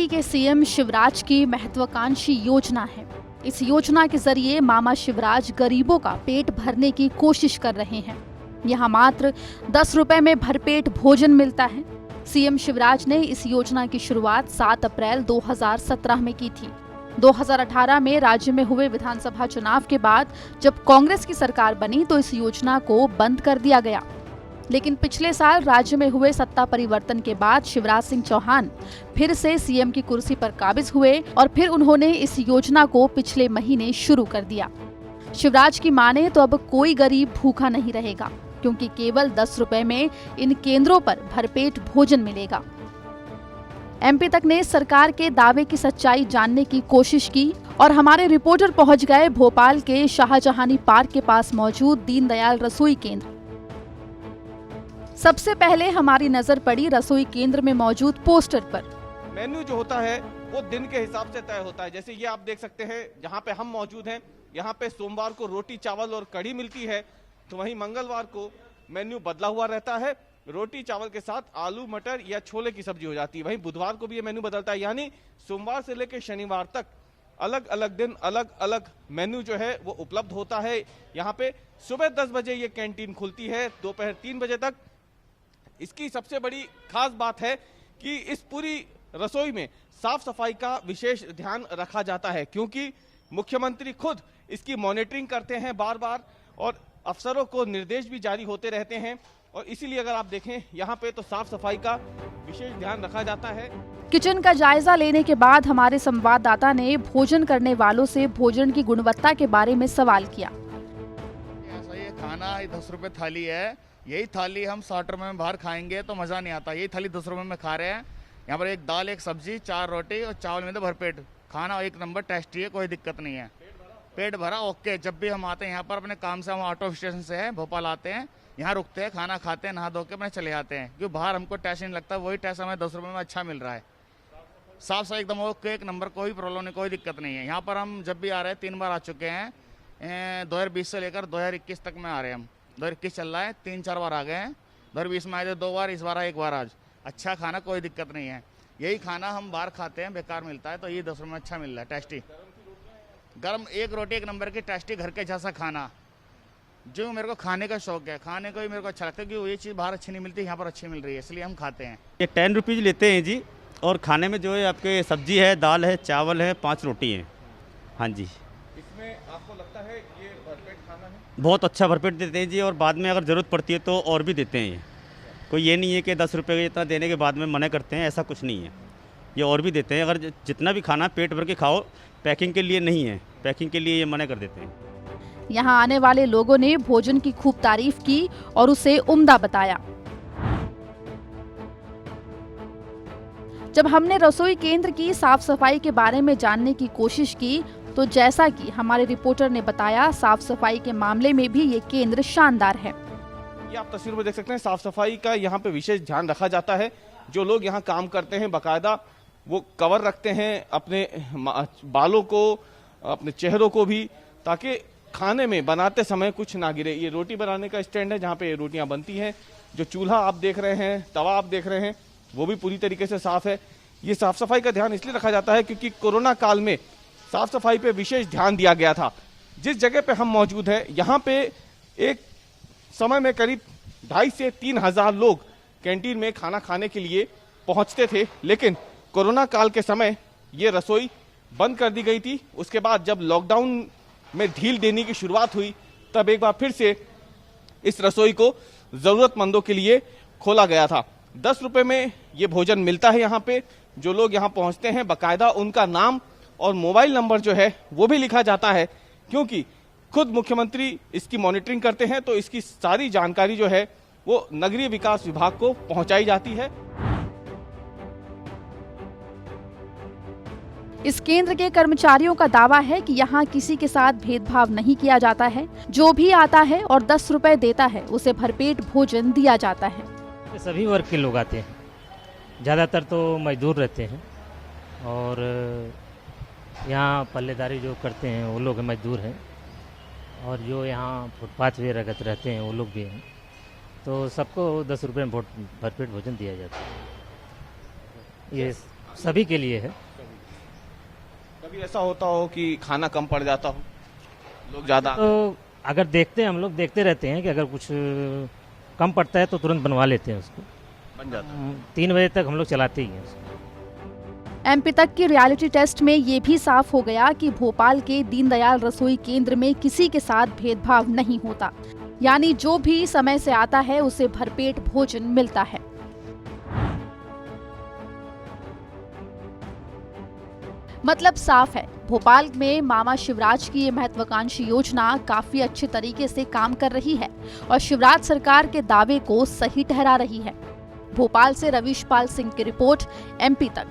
MP के CM Shivraj की महत्वाकांक्षी योजना है। इस योजना के जरिए मामा शिवराज गरीबों का पेट भरने की कोशिश कर रहे हैं। यहाँ मात्र 10 रुपए में भरपेट भोजन मिलता है। सीएम शिवराज ने इस योजना की शुरुआत 7 अप्रैल 2017 में की थी। 2018 में राज्य में हुए विधानसभा चुनाव के बाद जब कांग्रेस की सरकार बनी तो इस योजना को बंद कर दिया गया। लेकिन पिछले साल राज्य में हुए सत्ता परिवर्तन के बाद शिवराज सिंह चौहान फिर से सीएम की कुर्सी पर काबिज हुए और फिर उन्होंने इस योजना को पिछले महीने शुरू कर दिया। शिवराज की माने तो अब कोई गरीब भूखा नहीं रहेगा, क्योंकि केवल 10 रुपए में इन केंद्रों पर भरपेट भोजन मिलेगा। एमपी तक ने सरकार के दावे की सच्चाई जानने की कोशिश की और हमारे रिपोर्टर पहुंच गए भोपाल के शाहजहानी पार्क के पास मौजूद दीनदयाल रसोई केंद्र। सबसे पहले हमारी नजर पड़ी रसोई केंद्र में मौजूद पोस्टर पर। मेन्यू जो होता है वो दिन के हिसाब से तय होता है। जैसे ये आप देख सकते हैं, जहाँ पे हम मौजूद हैं, यहाँ पे सोमवार को रोटी चावल और कढ़ी मिलती है, तो वहीं मंगलवार को मेन्यू बदला हुआ रहता है। रोटी चावल के साथ आलू मटर या छोले की सब्जी हो जाती है। वहीं बुधवार को भी ये मेन्यू बदलता है, यानी सोमवार से लेकर शनिवार तक अलग अलग दिन अलग अलग मेन्यू जो है वो उपलब्ध होता है। यहाँ पे सुबह 10 बजे ये कैंटीन खुलती है, दोपहर 3 बजे तक। इसकी सबसे बड़ी खास बात है कि इस पूरी रसोई में साफ सफाई का विशेष ध्यान रखा जाता है, क्योंकि मुख्यमंत्री खुद इसकी मॉनिटरिंग करते हैं बार बार और अफसरों को निर्देश भी जारी होते रहते हैं। और इसीलिए अगर आप देखें यहाँ पे तो साफ सफाई का विशेष ध्यान रखा जाता है। किचन का जायजा लेने के बाद हमारे संवाददाता ने भोजन करने वालों से भोजन की गुणवत्ता के बारे में सवाल किया। ऐसा ये खाना 10 रुपए थाली है, यही थाली हम 60 रुपए में बाहर खाएंगे तो मज़ा नहीं आता। यही थाली 10 रुपए में खा रहे हैं। यहाँ पर एक दाल, एक सब्जी, 4 रोटी और चावल में तो भरपेट खाना एक नंबर टेस्टी है, कोई दिक्कत नहीं है। पेट भरा ओके। जब भी हम आते हैं यहाँ पर अपने काम से, हम ऑटो स्टेशन से हैं, भोपाल आते हैं, यहाँ रुकते हैं, खाना खाते हैं, नहा धो के अपने चले जाते हैं, क्योंकि बाहर हमको टेस्ट नहीं लगता। वही टेस्ट हमें 10 रुपए में अच्छा मिल रहा है। साफ सफाई एकदम ओके, एक नंबर, कोई प्रॉब्लम नहीं, कोई दिक्कत नहीं है। यहाँ पर हम जब भी आ रहे हैं 3 बार आ चुके हैं। 2020 से लेकर 2021 तक में आ रहे हैं हम। 2021 चल रहा है, 3-4 बार आ गए हैं। 2020 में आए थे 2 बार, इस बार 1 बार आज। अच्छा खाना, कोई दिक्कत नहीं है। यही खाना हम बाहर खाते हैं, बेकार मिलता है, तो ये 10 रुपये में अच्छा मिल रहा है, टेस्टी गरम एक रोटी, एक नंबर की टेस्टी घर के जैसा खाना। जो मेरे को खाने का शौक है, खाने को ही मेरे को अच्छा लगता है, क्योंकि ये चीज़ बाहर अच्छी नहीं मिलती, यहाँ पर अच्छी मिल रही है, इसलिए हम खाते हैं। ये 10 रुपीज़ लेते हैं जी। और खाने में जो है आपके सब्जी है, दाल है, चावल है, 5 रोटी है। हाँ जी। इसमें आपको लगता है ये भरपेट खाना है? बहुत अच्छा भरपेट देते हैं जी, और बाद में अगर ज़रूरत पड़ती है तो और भी देते हैं। ये कोई ये नहीं है कि 10 रुपये इतना देने के बाद में मना करते हैं, ऐसा कुछ नहीं है। ये और भी देते हैं। अगर जितना भी खाना पेट भर के खाओ, पैकिंग के लिए नहीं है, पैकिंग के लिए ये मना कर देते हैं। यहाँ आने वाले लोगों ने भोजन की खूब तारीफ की और उसे उम्दा बताया। जब हमने रसोई केंद्र की साफ सफाई के बारे में जानने की कोशिश की तो जैसा कि हमारे रिपोर्टर ने बताया, साफ सफाई के मामले में भी ये केंद्र शानदार है। ये आप तस्वीर में देख सकते हैं, साफ सफाई का यहाँ पे विशेष ध्यान रखा जाता है। जो लोग यहाँ काम करते हैं बाकायदा वो कवर रखते हैं अपने बालों को, अपने चेहरों को भी, ताकि खाने में बनाते समय कुछ ना गिरे। ये रोटी बनाने का स्टैंड है जहाँ पे रोटियां बनती हैं। जो चूल्हा आप देख रहे हैं, तवा आप देख रहे हैं, वो भी पूरी तरीके से साफ है। ये साफ सफाई का ध्यान इसलिए रखा जाता है क्योंकि कोरोना काल में साफ सफाई पे विशेष ध्यान दिया गया था। जिस जगह पे हम मौजूद हैं, यहाँ पे एक समय में करीब 2,500 से 3,000 लोग कैंटीन में खाना खाने के लिए पहुंचते थे, लेकिन कोरोना काल के समय ये रसोई बंद कर दी गई थी। उसके बाद जब लॉकडाउन में ढील देने की शुरुआत हुई, तब एक बार फिर से इस रसोई को जरूरतमंदों के लिए खोला गया था। 10 रुपए में ये भोजन मिलता है। यहाँ पे जो लोग यहाँ पहुंचते हैं, बाकायदा उनका नाम और मोबाइल नंबर जो है वो भी लिखा जाता है, क्योंकि खुद मुख्यमंत्री इसकी मॉनिटरिंग करते हैं, तो इसकी सारी जानकारी जो है वो नगरीय विकास विभाग को पहुंचाई जाती है। इस केंद्र के कर्मचारियों का दावा है कि यहाँ किसी के साथ भेदभाव नहीं किया जाता है। जो भी आता है और 10 रुपए देता है उसे भरपेट भोजन दिया जाता है। सभी वर्ग के लोग आते हैं, ज़्यादातर तो मजदूर रहते हैं, और यहाँ पल्लेदारी जो करते हैं वो लोग मजदूर हैं, और जो यहाँ फुटपाथ पे रहते हैं वो लोग भी हैं। तो सबको 10 रुपये में भरपेट भोजन दिया जाता है। ये सभी के लिए है। कभी ऐसा होता हो कि खाना कम पड़ जाता हो, लोग ज़्यादा तो अगर देखते हैं, हम लोग देखते रहते हैं कि अगर कुछ कम पड़ता है तो तुरंत बनवा लेते हैं उसको। बन जाता है? 3 बजे तक हम लोग चलाते ही हैं उसको। एमपी तक की रियलिटी टेस्ट में ये भी साफ हो गया कि भोपाल के दीनदयाल रसोई केंद्र में किसी के साथ भेदभाव नहीं होता, यानी जो भी समय से आता है उसे भरपेट भोजन मिलता है। मतलब साफ है, भोपाल में मामा शिवराज की ये महत्वाकांक्षी योजना काफी अच्छे तरीके से काम कर रही है और शिवराज सरकार के दावे को सही ठहरा रही है। भोपाल से रवीश पाल सिंह की रिपोर्ट, एमपी तक।